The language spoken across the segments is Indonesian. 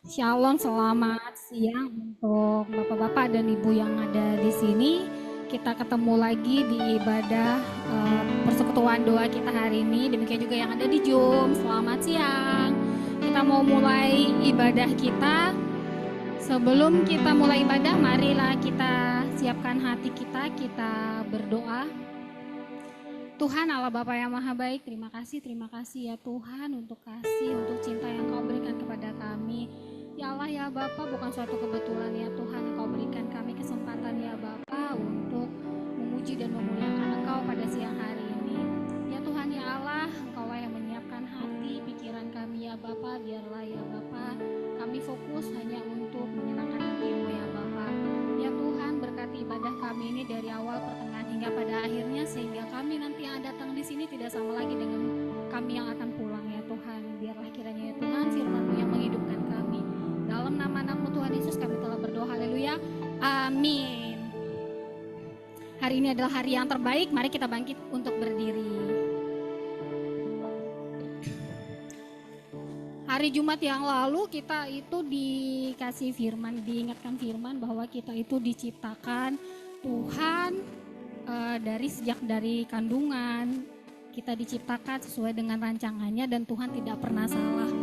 Shalom, selamat siang untuk Bapak-bapak dan Ibu yang ada di sini. Kita ketemu lagi di ibadah persekutuan doa kita hari ini. Demikian juga yang ada di Zoom. Selamat siang. Kita mau mulai ibadah kita. Sebelum kita mulai ibadah, marilah kita siapkan hati kita berdoa. Tuhan Allah Bapa yang Maha Baik, terima kasih ya Tuhan untuk kasih, untuk cinta yang Kau berikan kepada kami. Ya Allah ya Bapa, bukan suatu kebetulan ya Tuhan, Engkau berikan kami kesempatan ya Bapa untuk memuji dan memuliakan Engkau pada siang hari ini. Ya Tuhan ya Allah, Engkaulah yang menyiapkan hati, pikiran kami ya Bapa, biarlah ya Bapa, kami fokus hanya untuk menyenangkan hati-Mu ya Bapa. Ya Tuhan, berkati ibadah kami ini dari awal, pertengahan hingga pada akhirnya, sehingga kami nanti yang datang di sini tidak sama lagi dengan kami yang akan pulang ya Tuhan. Biarlah kiranya ya Tuhan, firman-Mu yang menghidupkan kami. Dalam nama-Mu Tuhan Yesus kami telah berdoa, haleluya, amin. Hari ini adalah hari yang terbaik, mari kita bangkit untuk berdiri. Hari Jumat yang lalu kita itu dikasih firman, diingatkan firman bahwa kita itu diciptakan Tuhan sejak dari kandungan. Kita diciptakan sesuai dengan rancangannya dan Tuhan tidak pernah salah.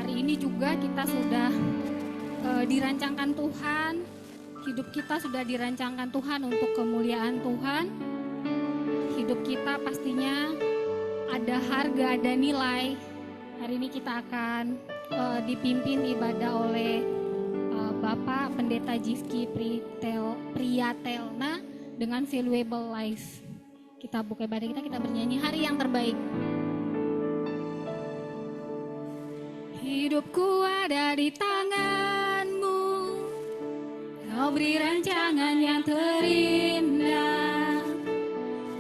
Hari ini juga kita sudah dirancangkan Tuhan, hidup kita sudah dirancangkan Tuhan untuk kemuliaan Tuhan. Hidup kita pastinya ada harga, ada nilai. Hari ini kita akan dipimpin ibadah oleh Bapak Pendeta Jifki Priyatelna dengan Valuable Life. Kita buka ibadah kita bernyanyi hari yang terbaik. Hidupku ada di tangan-Mu, Kau beri rancangan yang terindah,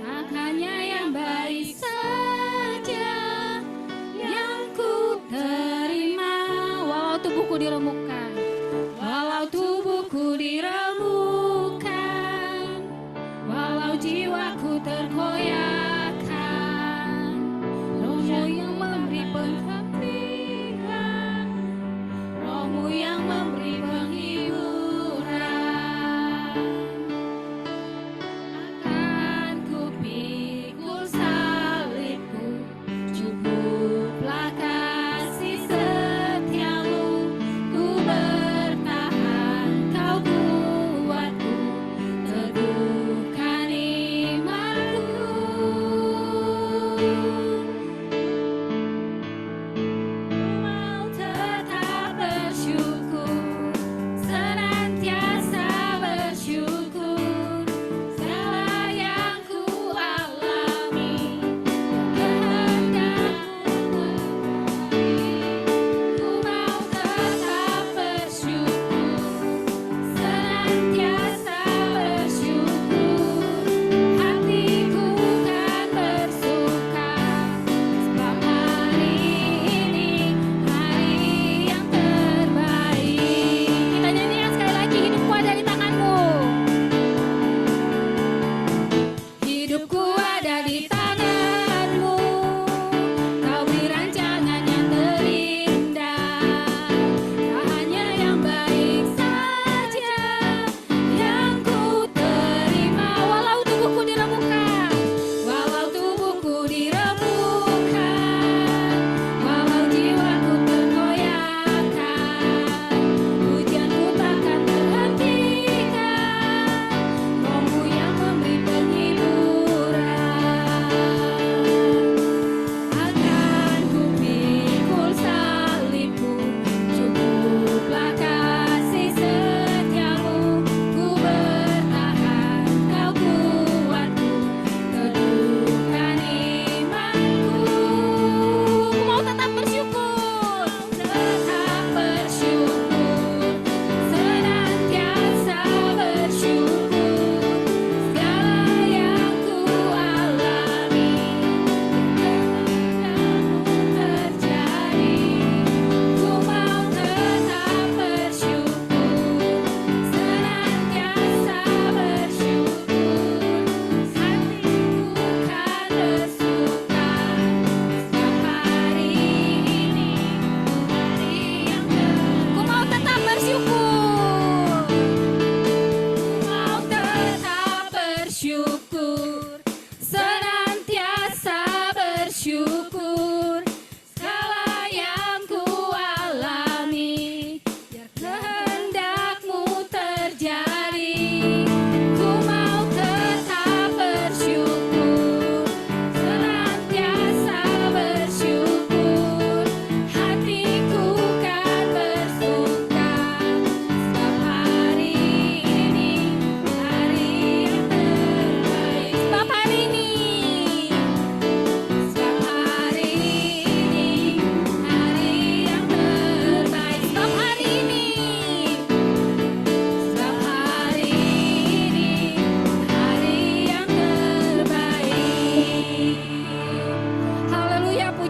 tak hanya yang baik saja yang ku terima. Walau tubuhku diremukkan, walau tubuhku diremukkan, walau jiwaku terkoyakkan, Roh-Mu yang memberi penghentian, Roh-Mu yang memberi penghiburan. Akan ku pikul salibku, cukuplah kasih setiamu, ku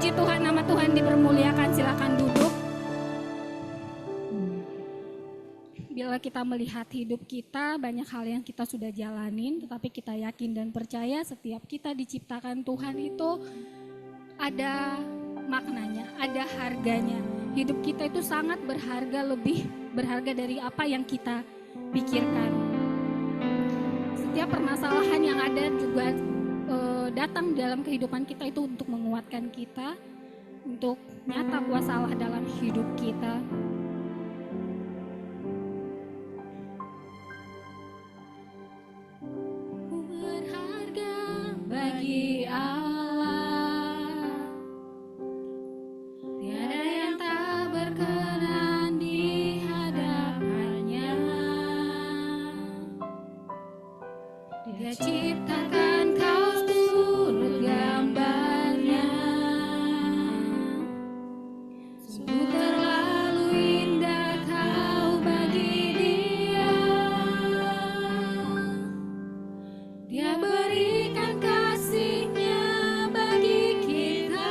Puji Tuhan, nama Tuhan dipermuliakan. Silakan duduk. Bila kita melihat hidup kita, banyak hal yang kita sudah jalanin, tetapi kita yakin dan percaya setiap kita diciptakan Tuhan itu ada maknanya, ada harganya. Hidup kita itu sangat berharga, lebih berharga dari apa yang kita pikirkan. Setiap permasalahan yang ada juga datang dalam kehidupan kita itu untuk menguatkan kita, untuk nyata kuasa Allah dalam hidup kita. Berharga bagi Allah, tiada yang tak berkenan di hadapannya. Dia ciptakan kau turut gambarnya, sungguh terlalu indah kau bagi Dia. Dia berikan kasih-Nya bagi kita.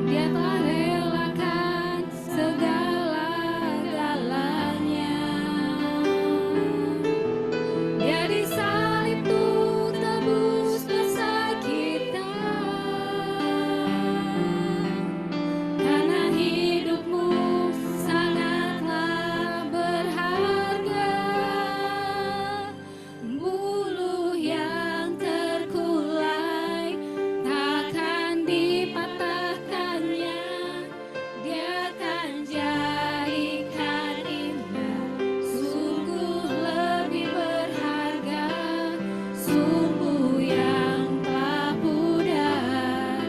Dia telah relakan segala-galanya. Dia disalib untuk tebus dosa kita. Karena hidupmu sangatlah berharga. Buluh yang terkulai takkan dipatahkannya. Dia akan jadikan indah, sungguh lebih berharga. Sumbu yang telah pudar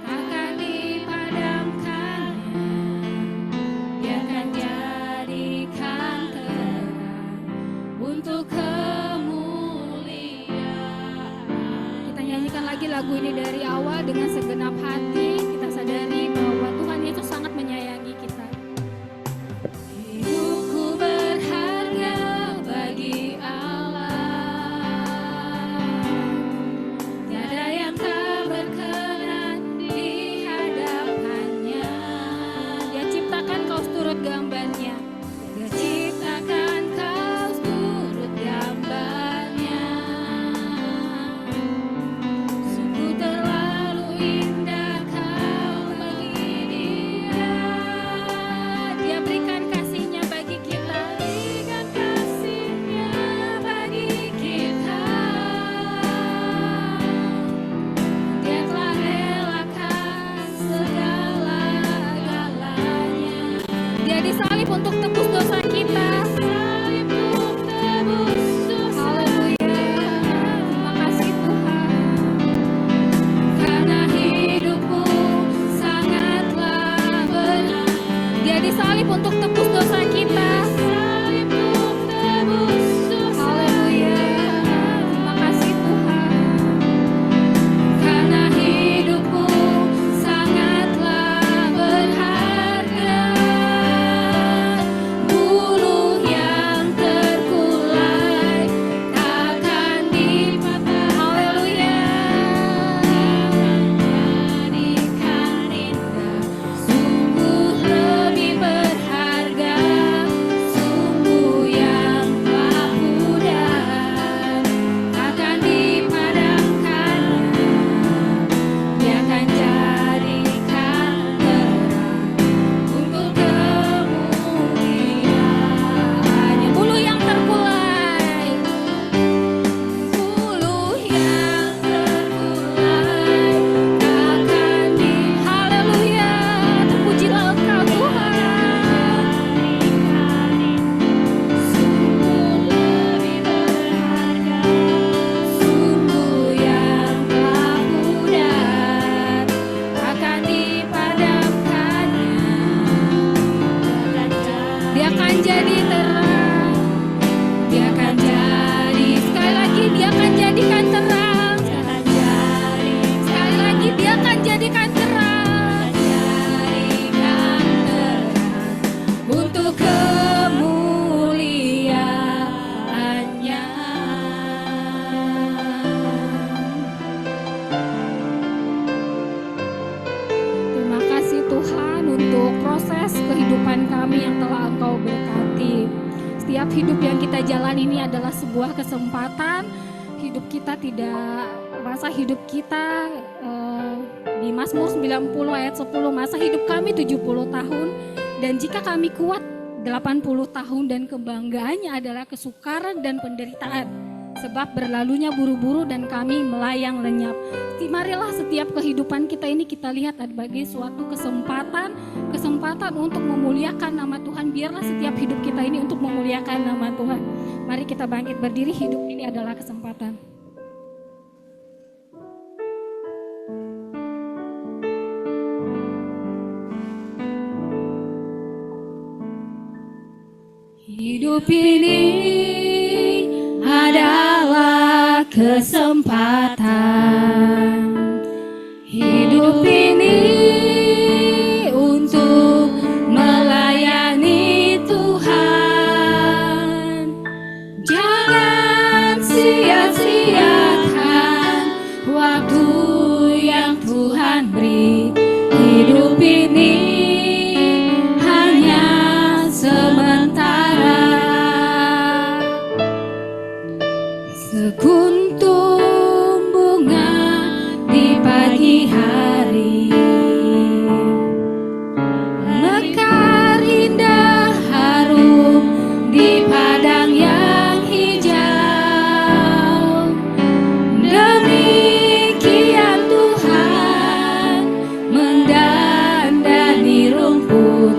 akan dipadamkannya. Dia akan jadikan terang untuk kemuliaan. Kita nyanyikan lagi lagu ini dari awal dengan segenap hati. Kita sadari bahwa Tuhan Yesus sangat menyayangi kita. Hidupku berharga bagi Allah, tiada yang tak berkenan di hadapannya. Dia ciptakan kau turut gambarnya. Dia ciptakan kau turut gambarnya. Sungguh terlalu indah kau bagi Dia. kami yang telah Engkau berkati. Setiap hidup yang kita jalani ini adalah sebuah kesempatan. Hidup kita tidak, masa hidup kita di Mazmur 90 ayat 10, masa hidup kami 70 tahun dan jika kami kuat 80 tahun dan kebanggaannya adalah kesukaran dan penderitaan sebab berlalunya buru-buru dan kami melayang lenyap. Marilah setiap kehidupan kita ini kita lihat sebagai suatu kesempatan untuk memuliakan nama Tuhan. Biarlah setiap hidup kita ini untuk memuliakan nama Tuhan. Mari kita bangkit berdiri, hidup ini adalah kesempatan. Hidup ini adalah kesempatan. Hidup ini untuk melayani Tuhan. Jangan sia-siakan waktu yang Tuhan beri. Hidup ini hanya sementara. Sekuntum bunga di pagi hari, mekar indah harum di padang yang hijau. Demikian Tuhan mendandani rumput,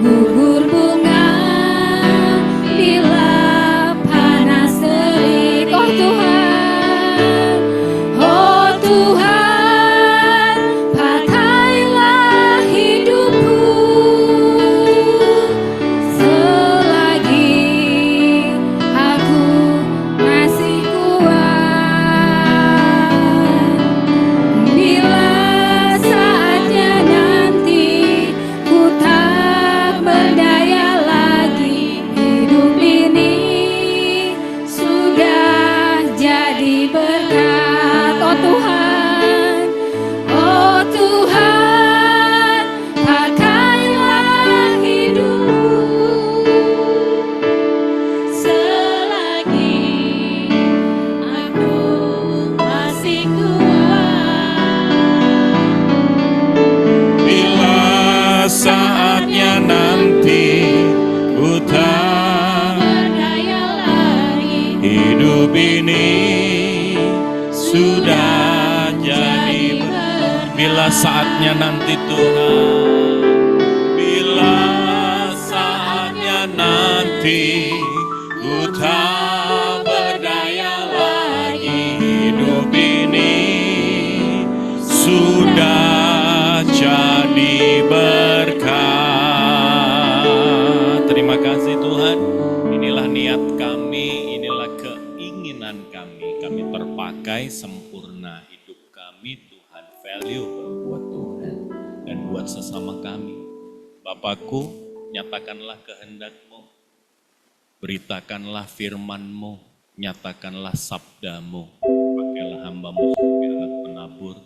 gugur bunga bila panas terik. Oh Tuhan, oh Tuhan, pakailah hidupku selagi aku masih kuat. Bila saatnya nanti ku tak berdaya lagi, hidup ini sudah jadi berkat. Oh Tuhan, oh Tuhan, pakailah hidupku selagi aku masih kuat. Bila saatnya nanti ku tak Berdaya lagi, hidup ini sudah jadi bila saatnya nanti Tuhan, bila saatnya nanti ku tak berdaya lagi, hidup ini sudah jadi berkat. Terima kasih Tuhan, inilah niat kami, inilah keinginan kami. Kami terpakai sempurna, hidup kami Tuhan valuable buat Tuhan dan buat sesama kami. Bapakku, nyatakanlah kehendak-Mu, beritakanlah firman-Mu, nyatakanlah sabda-Mu. Pakailah hamba-Mu sebagai alat penabur.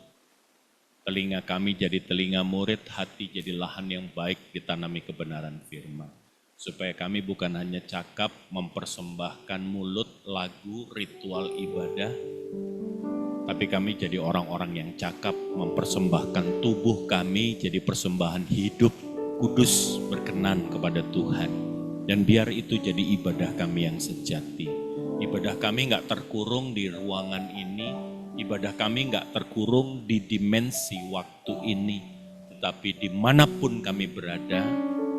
Telinga kami jadi telinga murid, hati jadi lahan yang baik ditanami kebenaran firman. Supaya kami bukan hanya cakap mempersembahkan mulut, lagu, ritual ibadah, tapi kami jadi orang-orang yang cakap mempersembahkan tubuh kami jadi persembahan hidup, kudus, berkenan kepada Tuhan. Dan biar itu jadi ibadah kami yang sejati. Ibadah kami gak terkurung di ruangan ini, ibadah kami gak terkurung di dimensi waktu ini, tetapi dimanapun kami berada,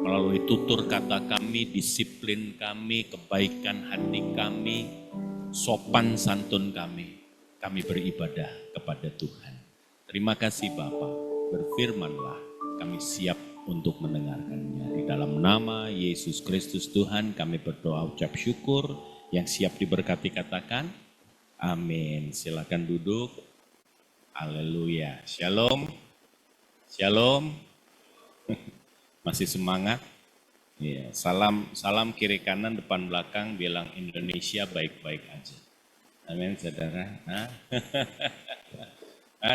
melalui tutur kata kami, disiplin kami, kebaikan hati kami, sopan santun kami beribadah kepada Tuhan. Terima kasih Bapa, berfirmanlah, kami siap untuk mendengarkannya. Di dalam nama Yesus Kristus Tuhan kami berdoa ucap syukur, yang siap diberkati katakan amin. Silakan duduk. Haleluya. Shalom. Shalom. Masih semangat? Iya, salam kiri kanan depan belakang bilang Indonesia baik-baik aja. Amin saudara.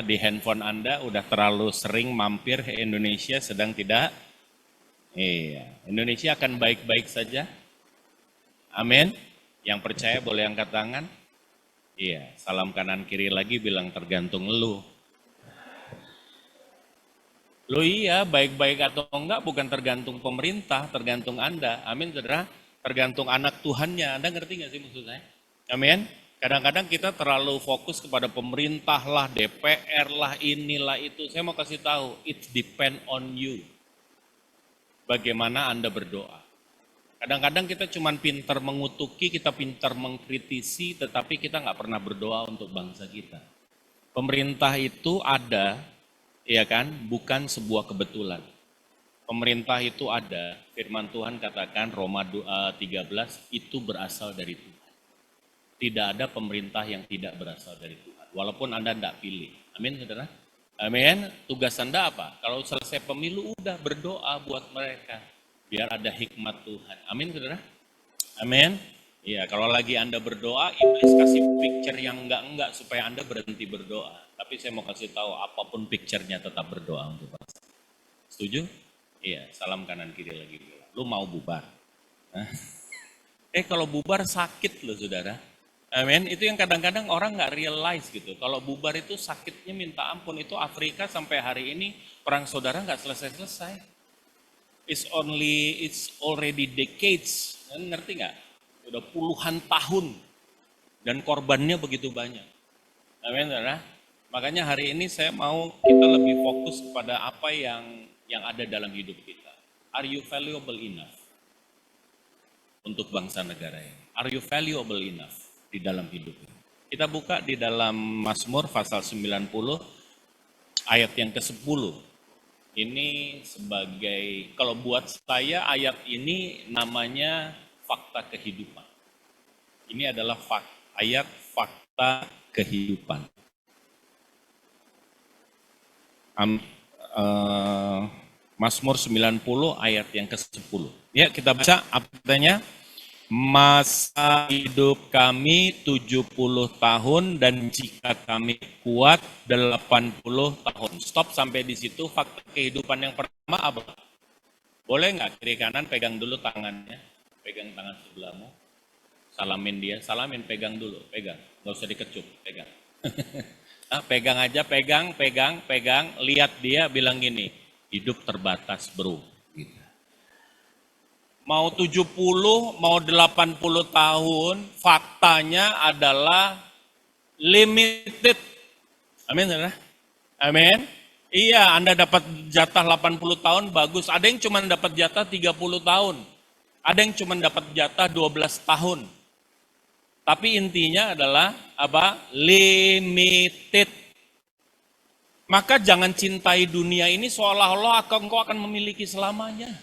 Di handphone Anda udah terlalu sering mampir ke Indonesia sedang tidak Iya, Indonesia akan baik-baik saja. Amin. Yang percaya boleh angkat tangan. Iya, salam kanan kiri lagi bilang tergantung lu. Lu iya, baik-baik atau enggak bukan tergantung pemerintah, tergantung Anda. Amin, saudara. Tergantung anak Tuhannya. Anda ngerti nggak sih maksud saya? Amin. Kadang-kadang kita terlalu fokus kepada pemerintah lah, DPR lah, inilah itu. Saya mau kasih tahu, it depend on you. Bagaimana Anda berdoa. Kadang-kadang kita cuma pintar mengutuki, kita pintar mengkritisi, tetapi kita nggak pernah berdoa untuk bangsa kita. Pemerintah itu ada, ya kan, bukan sebuah kebetulan. Pemerintah itu ada, firman Tuhan katakan Roma 13, itu berasal dari Tuhan. Tidak ada pemerintah yang tidak berasal dari Tuhan, walaupun Anda tidak pilih. Amin, saudara? Amin. Tugas Anda apa? Kalau selesai pemilu, udah berdoa buat mereka. Biar ada hikmat Tuhan. Amin, saudara? Amin. Iya, kalau lagi Anda berdoa, iblis kasih picture yang enggak supaya Anda berhenti berdoa. Tapi saya mau kasih tahu, apapun picture-nya tetap berdoa untuk bangsa. Setuju? Iya, salam kanan kiri lagi. Lu mau bubar? Kalau bubar sakit loh, saudara. Amin. Itu yang kadang-kadang orang nggak realize gitu. Kalau bubar itu sakitnya minta ampun. Itu Afrika sampai hari ini perang saudara nggak selesai-selesai. It's already decades. Ngerti nggak? Udah puluhan tahun dan korbannya begitu banyak. Amin, saudara. Makanya hari ini saya mau kita lebih fokus kepada apa yang ada dalam hidup kita. Are you valuable enough untuk bangsa negara ini? Are you valuable enough di dalam hidup ini? Kita buka di dalam Mazmur pasal 90 ayat yang ke-10. Ini sebagai, kalau buat saya ayat ini namanya fakta kehidupan. Ini adalah ayat fakta kehidupan. Mazmur 90 ayat yang ke-10. Ya, kita baca apa katanya? Masa hidup kami 70 tahun dan jika kami kuat 80 tahun. Stop sampai di situ. Fakta kehidupan yang pertama apa? Boleh nggak kiri kanan pegang dulu tangannya? Pegang tangan sebelahmu. Salamin dia, salamin, pegang dulu, pegang. Nggak usah dikecup, pegang. Pegang aja, pegang. Lihat dia, bilang gini, hidup terbatas bro. Gitu. Mau 70, mau 80 tahun, faktanya adalah limited. Amin, saudara? Amin. Iya, Anda dapat jatah 80 tahun, bagus. Ada yang cuma dapat jatah 30 tahun. Ada yang cuma dapat jatah 12 tahun. Tapi intinya adalah apa? Limited. Maka jangan cintai dunia ini seolah-olah engkau akan memiliki selamanya.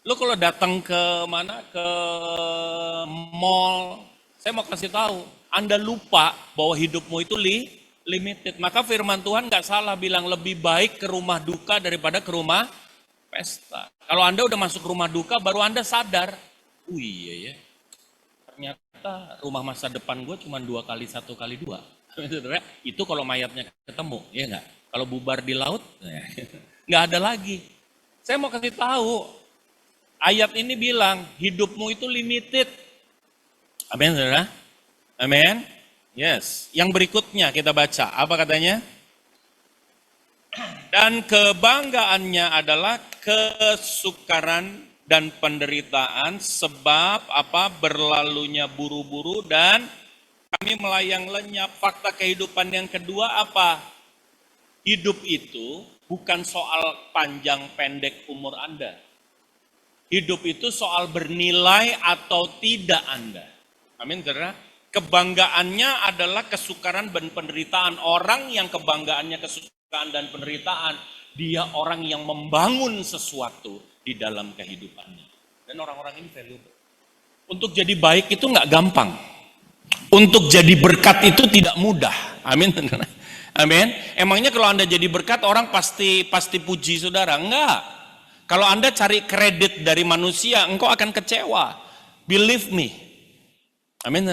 Lo kalau datang ke mana? Ke mall, saya mau kasih tahu, Anda lupa bahwa hidupmu itu limited. Maka firman Tuhan nggak salah bilang lebih baik ke rumah duka daripada ke rumah pesta. Kalau Anda udah masuk rumah duka, baru Anda sadar, iya ya, ternyata rumah masa depan gue cuma 2 kali 1 kali 2. Itu kalau mayatnya ketemu, ya enggak? Kalau bubar di laut, nggak ada lagi. Saya mau kasih tahu, ayat ini bilang hidupmu itu limited. Amin, saudara? Amin. Yes. Yang berikutnya kita baca, apa katanya? Dan kebanggaannya adalah kesukaran dan penderitaan sebab apa? Berlalunya buru-buru dan kami melayang lenyap. Fakta kehidupan yang kedua apa? Hidup itu bukan soal panjang pendek umur Anda. Hidup itu soal bernilai atau tidak Anda. Amin, saudara. Kebanggaannya adalah kesukaran dan penderitaan. Orang yang kebanggaannya kesukaran dan penderitaan, dia orang yang membangun sesuatu di dalam kehidupannya. Dan orang-orang ini valuable. Untuk jadi baik itu nggak gampang. Untuk jadi berkat itu tidak mudah. Amin. Amin. Emangnya kalau Anda jadi berkat orang pasti puji saudara? Enggak. Kalau Anda cari kredit dari manusia, engkau akan kecewa. Believe me. Amin.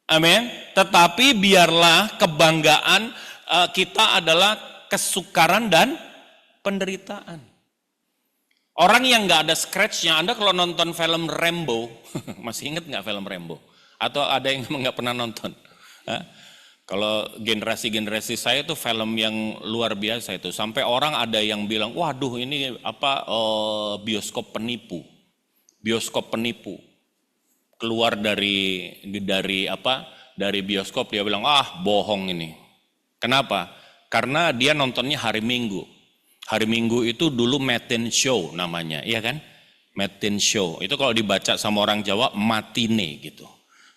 Amin. Tetapi biarlah kebanggaan kita adalah kesukaran dan penderitaan. Orang yang nggak ada scratch-nya, Anda kalau nonton film Rambo, masih inget nggak film Rambo? Atau ada yang nggak pernah nonton? Hah? Kalau generasi-generasi saya itu film yang luar biasa itu. Sampai orang ada yang bilang, waduh ini apa bioskop penipu. Bioskop penipu. Keluar dari bioskop dia bilang, ah bohong ini. Kenapa? Karena dia nontonnya hari Minggu. Hari Minggu itu dulu matinee show namanya, iya kan? Matinee show. Itu kalau dibaca sama orang Jawa matine gitu.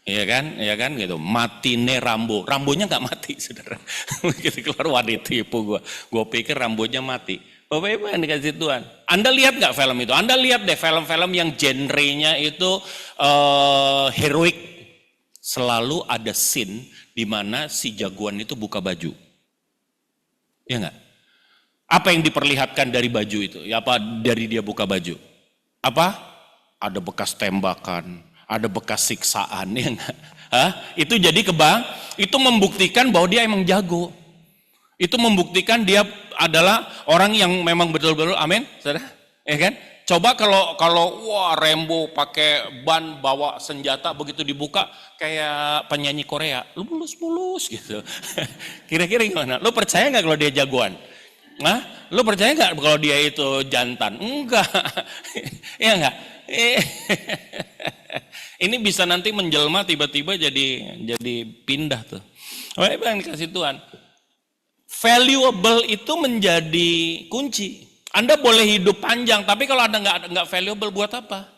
Iya kan gitu. Matine Rambo. Rambonya nggak mati, saudara. Begitu keluar waduh tipu gue. Gue pikir Rambonya mati. Bapak Ibu yang dikasih Tuhan. Anda lihat nggak film itu? Anda lihat deh film-film yang genrenya itu heroik. Selalu ada scene di mana si jagoan itu buka baju. Iya nggak? Apa yang diperlihatkan dari baju itu? Ya, apa dari dia buka baju? Apa? Ada bekas tembakan, ada bekas siksaan, ya enggak? Itu jadi itu membuktikan bahwa dia emang jago. Itu membuktikan dia adalah orang yang memang betul-betul, amin, saudara? Ya kan? Coba kalau wah Rambo pakai ban bawa senjata begitu dibuka kayak penyanyi Korea, lu mulus-mulus gitu. Kira-kira gimana? Lu percaya nggak kalau dia jagoan? Lu percaya nggak kalau dia itu jantan? Enggak, ya enggak. Ini bisa nanti menjelma tiba-tiba jadi pindah tuh. Apa yang dikasih Tuhan? Valuable itu menjadi kunci. Anda boleh hidup panjang, tapi kalau Anda nggak valuable buat apa?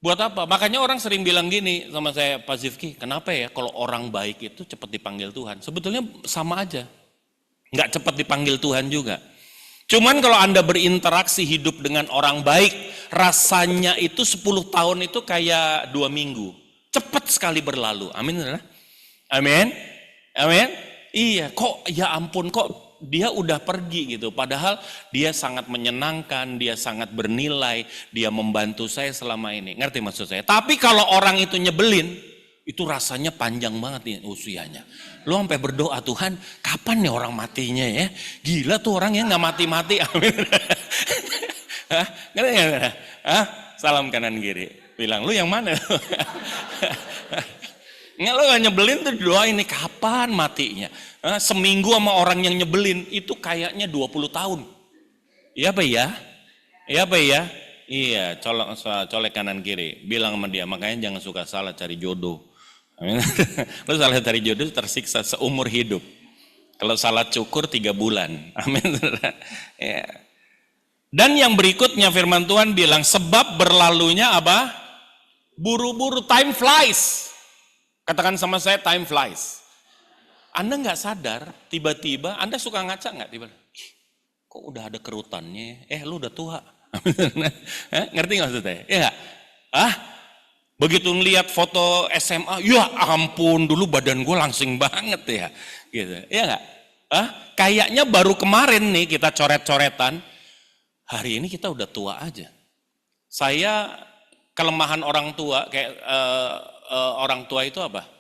Buat apa? Makanya orang sering bilang gini sama saya, Pak Zifki, kenapa ya kalau orang baik itu cepat dipanggil Tuhan? Sebetulnya sama aja. Nggak cepat dipanggil Tuhan juga. Cuman kalau Anda berinteraksi hidup dengan orang baik, rasanya itu 10 tahun itu kayak 2 minggu. Cepat sekali berlalu. Amin. Amin. Amin. Iya, kok ya ampun kok dia udah pergi gitu. Padahal dia sangat menyenangkan, dia sangat bernilai, dia membantu saya selama ini. Ngerti maksud saya? Tapi kalau orang itu nyebelin, itu rasanya panjang banget nih usianya. Lo sampai berdoa, Tuhan kapan nih orang matinya ya? Gila tuh orang yang gak mati-mati. Amin. Ngerti gak? Salam kanan kiri. Bilang, lu yang mana? Nggak, lo gak nyebelin tuh doa ini kapan matinya? Seminggu sama orang yang nyebelin itu kayaknya 20 tahun. Iya apa ya? Iya apa ya? Iya, colek kanan kiri. Bilang sama dia, makanya jangan suka salah cari jodoh. Amin. Lu salah cari jodoh tersiksa seumur hidup. Kalau salah cukur 3 bulan. Amin. Ya. Dan yang berikutnya firman Tuhan bilang, sebab berlalunya apa? Buru-buru, time flies. Katakan sama saya, time flies. Anda nggak sadar, tiba-tiba Anda suka ngaca nggak? Tiba-tiba, kok udah ada kerutannya? Lu udah tua. Ngerti nggak maksudnya? Ya nggak? Begitu ngeliat foto SMA, ya ampun dulu badan gue langsing banget ya, gitu. Ya nggak? Kayaknya baru kemarin nih kita coret-coretan, hari ini kita udah tua aja. Saya kelemahan orang tua kayak orang tua itu apa?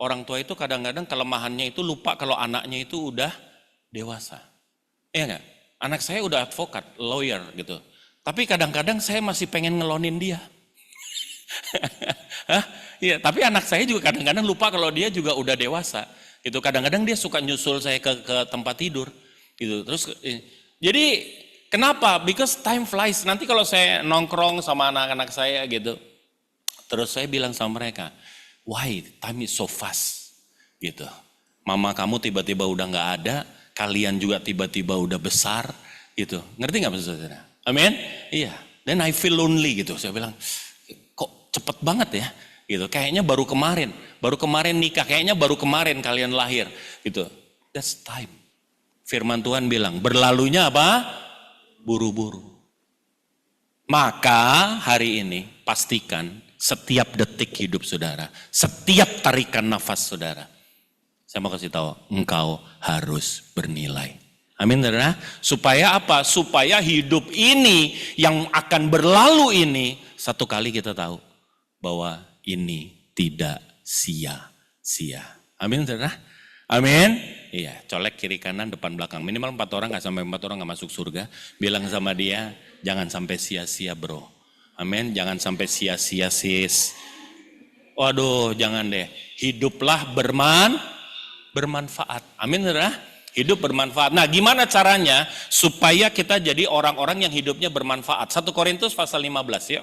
Orang tua itu kadang-kadang kelemahannya itu lupa kalau anaknya itu udah dewasa. Ya nggak? Anak saya udah advokat, lawyer gitu. Tapi kadang-kadang saya masih pengen ngelonin dia. Iya, tapi anak saya juga kadang-kadang lupa kalau dia juga udah dewasa. Gitu. Kadang-kadang dia suka nyusul saya ke tempat tidur. Gitu. Terus, jadi kenapa? Because time flies. Nanti kalau saya nongkrong sama anak-anak saya gitu, terus saya bilang sama mereka, why time is so fast? Gitu. Mama kamu tiba-tiba udah nggak ada, kalian juga tiba-tiba udah besar. Gitu. Ngerti nggak maksud saya? Amin? Iya. Then I feel lonely gitu. Saya bilang, kok cepet banget ya? Gitu. Kayaknya baru kemarin nikah, kayaknya baru kemarin kalian lahir. Gitu. That's time. Firman Tuhan bilang, berlalunya apa? Buru-buru. Maka hari ini pastikan setiap detik hidup saudara, setiap tarikan nafas saudara, saya mau kasih tahu, engkau harus bernilai. Amin, saudara. Supaya apa? Supaya hidup ini yang akan berlalu ini, satu kali kita tahu bahwa ini tidak sia-sia. Amin, saudara. Amin. Iya, colek kiri kanan depan belakang. Minimal 4 orang, nggak sampai 4 orang nggak masuk surga. Bilang sama dia, Jangan sampai sia-sia bro. Amin. Jangan sampai sia-sia sis. Waduh, jangan deh. Hiduplah bermanfaat. Amin, saudara. Hidup bermanfaat. Nah, gimana caranya supaya kita jadi orang-orang yang hidupnya bermanfaat? 1 Korintus pasal 15 ya.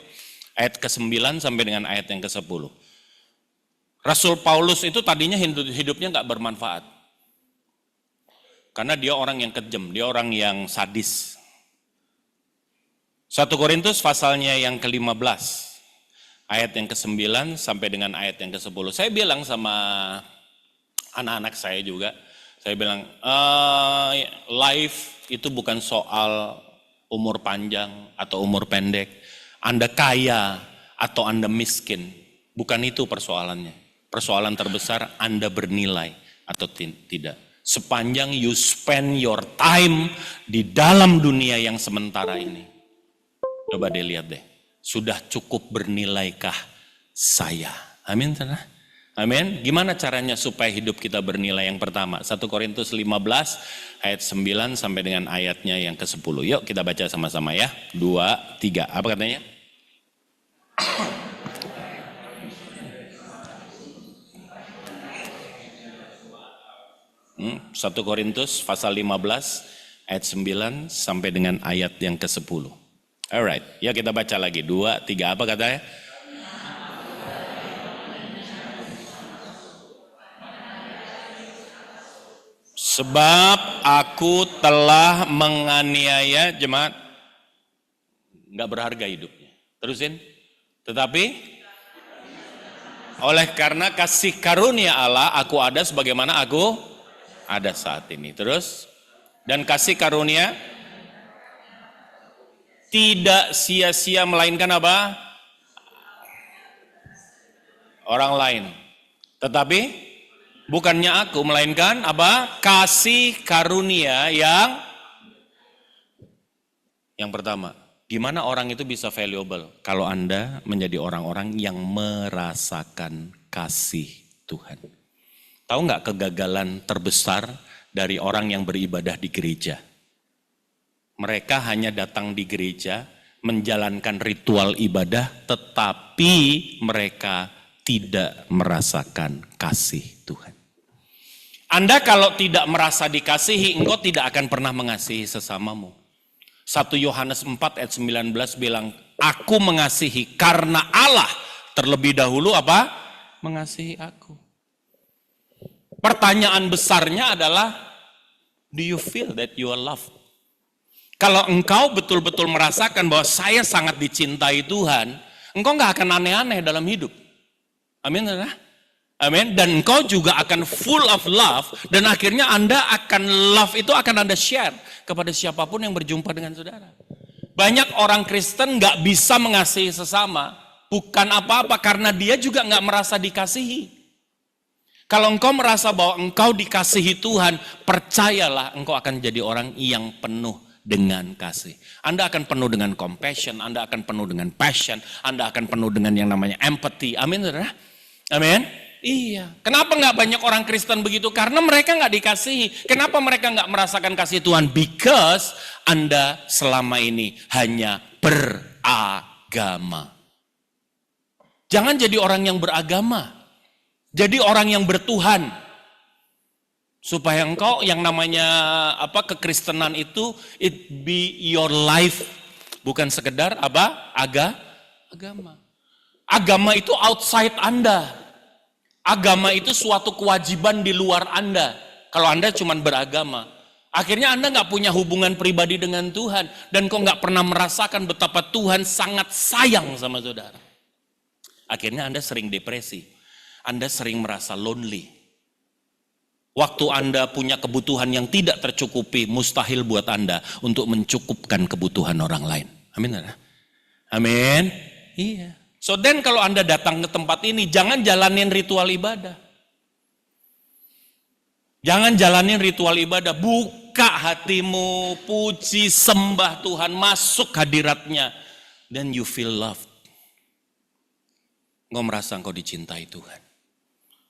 Ayat ke-9 sampai dengan ayat yang ke-10. Rasul Paulus itu tadinya hidupnya nggak bermanfaat. Karena dia orang yang kejam, dia orang yang sadis. 1 Korintus pasalnya yang ke-15, ayat yang ke-9 sampai dengan ayat yang ke-10. Saya bilang sama anak-anak saya juga, saya bilang, life itu bukan soal umur panjang atau umur pendek. Anda kaya atau Anda miskin, bukan itu persoalannya. Persoalan terbesar Anda bernilai atau tidak. Sepanjang you spend your time di dalam dunia yang sementara ini. Coba deh lihat deh, sudah cukup bernilainkah saya? Amin, saudara. Amin. Gimana caranya supaya hidup kita bernilai? Yang pertama, 1 Korintus 15 ayat 9 sampai dengan ayatnya yang ke-10. Yuk kita baca sama-sama ya. 2, 3. Apa katanya? 1 Korintus pasal 15 ayat 9 sampai dengan ayat yang ke-10. Alright, ya kita baca lagi. 2, 3, apa katanya? Sebab aku telah menganiaya, jemaat, nggak berharga hidupnya. Terusin. Tetapi oleh karena kasih karunia Allah, aku ada sebagaimana aku ada saat ini. Terus, dan kasih karunia tidak sia-sia melainkan apa? Orang lain. Tetapi bukannya aku melainkan apa? Kasih karunia yang pertama. Gimana orang itu bisa valuable? Kalau Anda menjadi orang-orang yang merasakan kasih Tuhan. Tahu nggak kegagalan terbesar dari orang yang beribadah di gereja? Mereka hanya datang di gereja, menjalankan ritual ibadah, tetapi mereka tidak merasakan kasih Tuhan. Anda kalau tidak merasa dikasihi, engkau tidak akan pernah mengasihi sesamamu. 1 Yohanes 4 ayat 19 bilang, aku mengasihi karena Allah terlebih dahulu apa? Mengasihi aku. Pertanyaan besarnya adalah, do you feel that you are loved? Kalau engkau betul-betul merasakan bahwa saya sangat dicintai Tuhan, engkau nggak akan aneh-aneh dalam hidup. Amin, saudara? Amin. Dan engkau juga akan full of love, dan akhirnya Anda akan love itu akan Anda share kepada siapapun yang berjumpa dengan saudara. Banyak orang Kristen nggak bisa mengasihi sesama, bukan apa-apa karena dia juga nggak merasa dikasihi. Kalau engkau merasa bahwa engkau dikasihi Tuhan, percayalah engkau akan jadi orang yang penuh dengan kasih. Anda akan penuh dengan compassion, Anda akan penuh dengan passion, Anda akan penuh dengan yang namanya empathy. Amin, saudara? Amin? Iya. Kenapa nggak banyak orang Kristen begitu? Karena mereka nggak dikasihi. Kenapa mereka nggak merasakan kasih Tuhan? Because Anda selama ini hanya beragama. Jangan jadi orang yang beragama. Jadi orang yang bertuhan. Supaya engkau yang namanya kekristenan itu it be your life, bukan sekedar agama. Agama itu outside Anda. Agama itu suatu kewajiban di luar Anda. Kalau Anda cuma beragama, akhirnya Anda nggak punya hubungan pribadi dengan Tuhan, dan kau nggak pernah merasakan betapa Tuhan sangat sayang sama saudara. Akhirnya Anda sering depresi, Anda sering merasa lonely. Waktu Anda punya kebutuhan yang tidak tercukupi, mustahil buat Anda untuk mencukupkan kebutuhan orang lain. Amin. Amin. Iya. So then kalau Anda datang ke tempat ini, jangan jalanin ritual ibadah. Jangan jalanin ritual ibadah. Buka hatimu, puji, sembah Tuhan, masuk hadiratnya. Then you feel loved. Engkau merasa engkau dicintai Tuhan.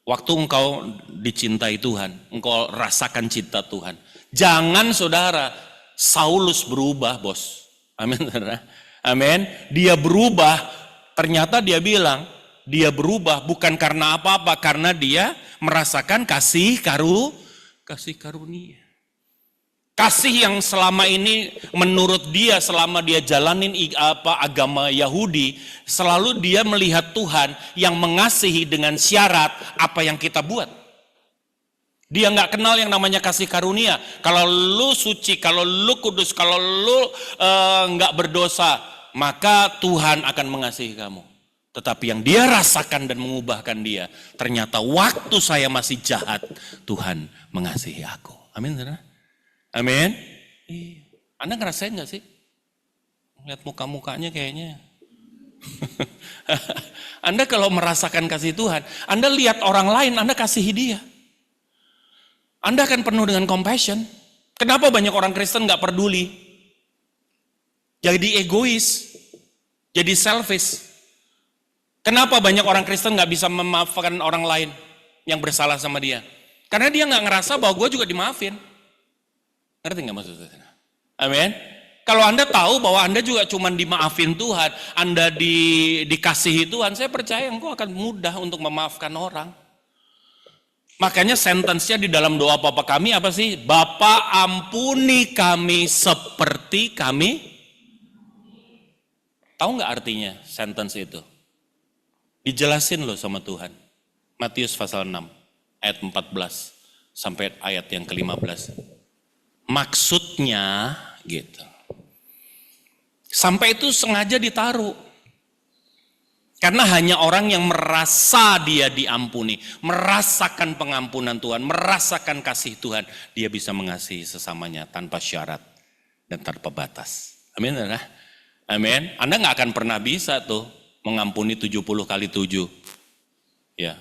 Waktu engkau dicintai Tuhan, engkau rasakan cinta Tuhan. Jangan saudara, Saulus berubah bos. Amin, saudara. Amin. Dia berubah, ternyata dia bilang, dia berubah bukan karena apa-apa, karena dia merasakan kasih karunia. Kasih yang selama ini menurut dia, selama dia jalanin agama Yahudi, selalu dia melihat Tuhan yang mengasihi dengan syarat apa yang kita buat. Dia nggak kenal yang namanya kasih karunia. Kalau lu suci, kalau lu kudus, kalau lu nggak berdosa, maka Tuhan akan mengasihi kamu. Tetapi yang dia rasakan dan mengubahkan dia, ternyata waktu saya masih jahat, Tuhan mengasihi aku. Amin, saudara. Amin. Anda ngerasain gak sih? Lihat muka-mukanya kayaknya. Anda kalau merasakan kasih Tuhan, Anda lihat orang lain, Anda kasihi dia. Anda akan penuh dengan compassion. Kenapa banyak orang Kristen gak peduli? Jadi egois, jadi selfish. Kenapa banyak orang Kristen gak bisa memaafkan orang lain yang bersalah sama dia? Karena dia gak ngerasa bahwa gue juga dimaafin. Ngerti gak maksudnya? Amin. Kalau Anda tahu bahwa Anda juga cuma dimaafin Tuhan, Anda dikasihi Tuhan, saya percaya engkau akan mudah untuk memaafkan orang. Makanya sentence-nya di dalam doa Bapa kami apa sih? Bapa ampuni kami seperti kami. Tahu nggak artinya sentence itu? Dijelasin loh sama Tuhan. Matius pasal 6 ayat 14 sampai ayat yang ke-15. Maksudnya gitu. Sampai itu sengaja ditaruh. Karena hanya orang yang merasa dia diampuni, merasakan pengampunan Tuhan, merasakan kasih Tuhan, dia bisa mengasihi sesamanya tanpa syarat dan tanpa batas. Amin. Amin. Anda nggak akan pernah bisa tuh mengampuni 70 kali 7. Ya.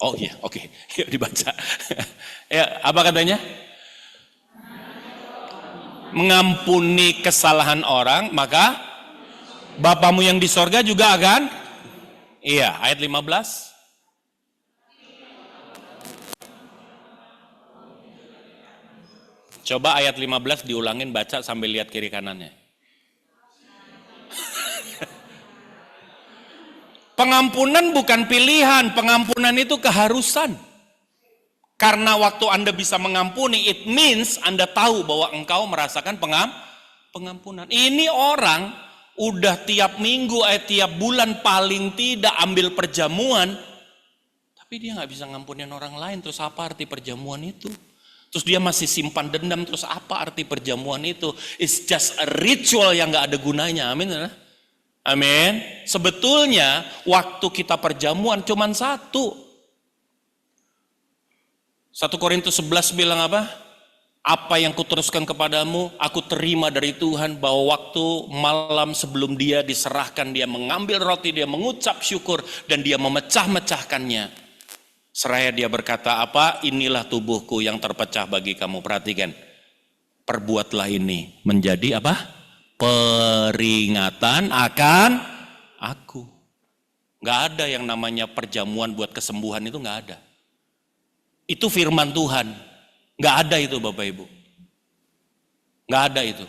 Oh iya, oke. Yuk dibaca. Ya, apa katanya? Mengampuni kesalahan orang, maka Bapamu yang di sorga juga akan. Iya, ayat 15. Coba ayat 15 diulangin, baca sambil lihat kiri kanannya. Pengampunan bukan pilihan, pengampunan itu keharusan. Karena waktu Anda bisa mengampuni, it means Anda tahu bahwa engkau merasakan pengampunan. Ini orang udah tiap minggu, tiap bulan paling tidak ambil perjamuan, tapi dia nggak bisa ngampunin orang lain. Terus apa arti perjamuan itu? Terus dia masih simpan dendam. Terus apa arti perjamuan itu? It's just a ritual yang nggak ada gunanya. Amin. Amin. Sebetulnya waktu kita perjamuan cuman satu. 1 Korintus 11 bilang apa? Apa yang kuteruskan kepadamu, aku terima dari Tuhan bahwa waktu malam sebelum dia diserahkan, dia mengambil roti, dia mengucap syukur, dan dia memecah-mecahkannya. Seraya dia berkata apa? Inilah tubuhku yang terpecah bagi kamu. Perhatikan, perbuatlah ini menjadi apa? Peringatan akan aku. Gak ada yang namanya perjamuan buat kesembuhan, itu gak ada. Itu firman Tuhan. Nggak ada itu Bapak Ibu. Nggak ada itu.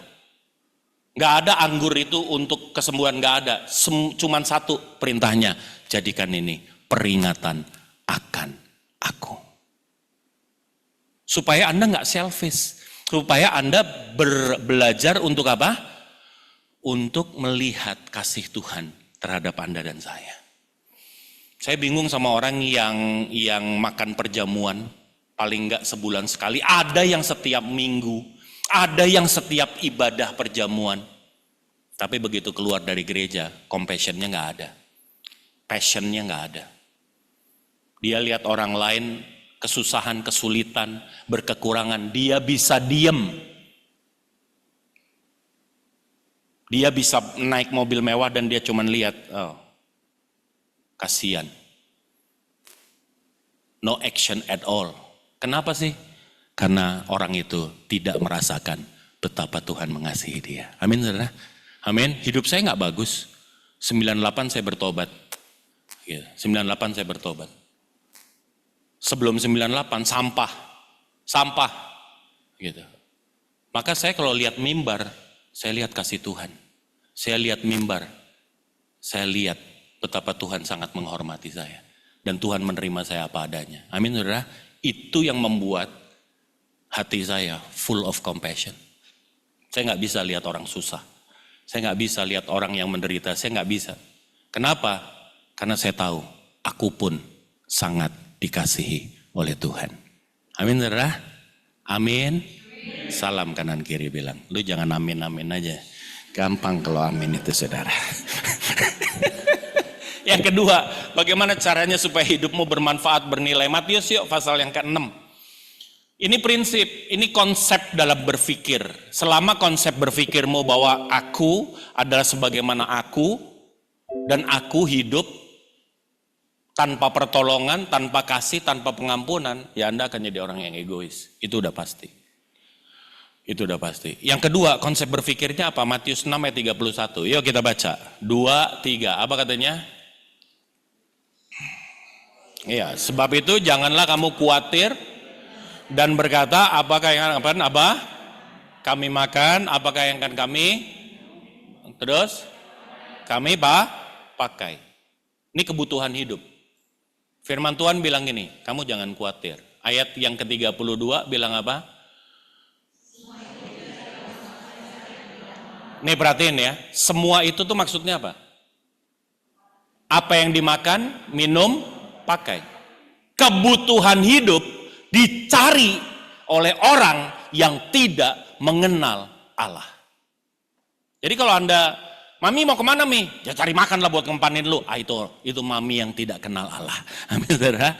Nggak ada anggur itu untuk kesembuhan, nggak ada. Cuman satu perintahnya, jadikan ini peringatan akan aku. Supaya Anda nggak selfish. Supaya Anda belajar untuk apa? Untuk melihat kasih Tuhan terhadap Anda dan saya. Saya bingung sama orang yang makan perjamuan. Paling enggak sebulan sekali, ada yang setiap minggu, ada yang setiap ibadah perjamuan. Tapi begitu keluar dari gereja, compassion-nya enggak ada. Passion-nya enggak ada. Dia lihat orang lain kesusahan, kesulitan, berkekurangan, dia bisa diem. Dia bisa naik mobil mewah dan dia cuma lihat, oh, kasihan. No action at all. Kenapa sih? Karena orang itu tidak merasakan betapa Tuhan mengasihi dia. Amin, saudara. Amin. Hidup saya nggak bagus. 98 saya bertobat. 98 saya bertobat. Sebelum 98 sampah. Gitu. Maka saya kalau lihat mimbar, saya lihat kasih Tuhan. Saya lihat mimbar. Saya lihat betapa Tuhan sangat menghormati saya. Dan Tuhan menerima saya apa adanya. Amin, saudara. Itu yang membuat hati saya full of compassion. Saya nggak bisa lihat orang susah. Saya nggak bisa lihat orang yang menderita. Saya nggak bisa. Kenapa? Karena saya tahu aku pun sangat dikasihi oleh Tuhan. Amin, saudara. Amin. Salam kanan kiri bilang. Lu jangan amin-amin aja. Gampang kalau amin itu, saudara. Yang kedua, bagaimana caranya supaya hidupmu bermanfaat, bernilai. Matius yuk pasal yang ke-6. Ini prinsip, ini konsep dalam berpikir. Selama konsep berpikirmu bahwa aku adalah sebagaimana aku, dan aku hidup tanpa pertolongan, tanpa kasih, tanpa pengampunan, ya Anda akan jadi orang yang egois. Itu udah pasti. Itu udah pasti. Yang kedua, konsep berpikirnya apa? Matius 6 ayat 31. Yuk kita baca. 2, 3. Apa katanya? Iya, sebab itu janganlah kamu khawatir dan berkata, apakah yang akan kami makan, apakah yang akan kami terus kami pakai. Ini kebutuhan hidup. Firman Tuhan bilang gini, kamu jangan khawatir. Ayat yang ke-32 bilang apa? Nih perhatiin ya, semua itu tuh maksudnya apa? Apa yang dimakan, minum, pakai. Kebutuhan hidup dicari oleh orang yang tidak mengenal Allah. Jadi kalau Anda, Mami mau kemana Mi? Ya cari makan lah buat ngempanin lu. Itu Mami yang tidak kenal Allah. Amin, saudara.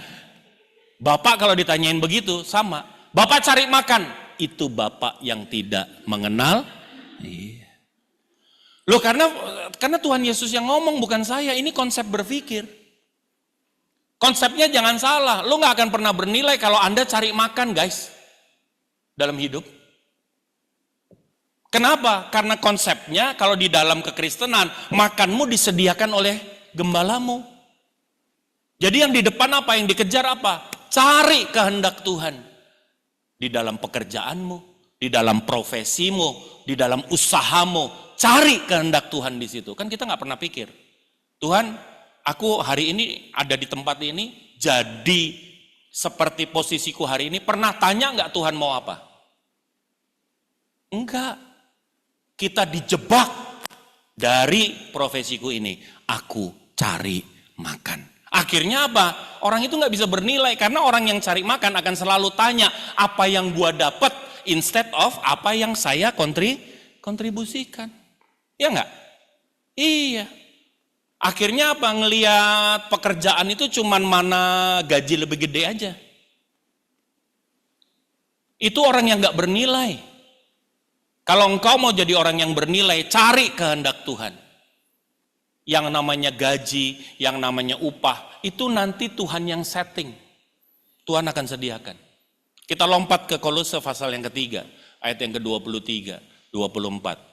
Bapak kalau ditanyain begitu sama. Bapak cari makan. Itu Bapak yang tidak mengenal. Iya. Loh karena Tuhan Yesus yang ngomong bukan saya. Ini konsep berpikir. Konsepnya jangan salah, lo gak akan pernah bernilai kalau Anda cari makan guys, dalam hidup. Kenapa? Karena konsepnya kalau di dalam kekristenan, makanmu disediakan oleh gembalamu. Jadi yang di depan apa, yang dikejar apa? Cari kehendak Tuhan. Di dalam pekerjaanmu, di dalam profesimu, di dalam usahamu, cari kehendak Tuhan di situ. Kan kita gak pernah pikir, Tuhan, aku hari ini ada di tempat ini, jadi seperti posisiku hari ini, pernah tanya nggak Tuhan mau apa? Enggak. Kita dijebak dari profesiku ini. Aku cari makan. Akhirnya apa? Orang itu nggak bisa bernilai, karena orang yang cari makan akan selalu tanya, apa yang gua dapat, instead of apa yang saya kontribusikan. Ya nggak? Iya. Akhirnya apa? Ngelihat pekerjaan itu cuman mana gaji lebih gede aja. Itu orang yang gak bernilai. Kalau engkau mau jadi orang yang bernilai, cari kehendak Tuhan. Yang namanya gaji, yang namanya upah, itu nanti Tuhan yang setting. Tuhan akan sediakan. Kita lompat ke Kolose pasal yang ketiga, ayat yang ke-23, 24.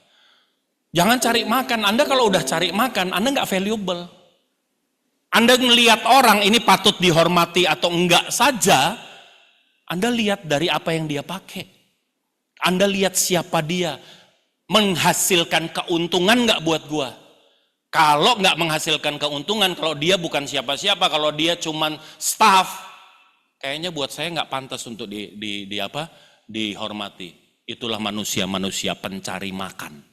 Jangan cari makan. Anda kalau udah cari makan, Anda nggak valuable. Anda melihat orang ini patut dihormati atau enggak saja, Anda lihat dari apa yang dia pakai. Anda lihat siapa dia, menghasilkan keuntungan nggak buat gua. Kalau nggak menghasilkan keuntungan, kalau dia bukan siapa-siapa, kalau dia cuman staff, kayaknya buat saya nggak pantas untuk dihormati. Itulah manusia-manusia pencari makan.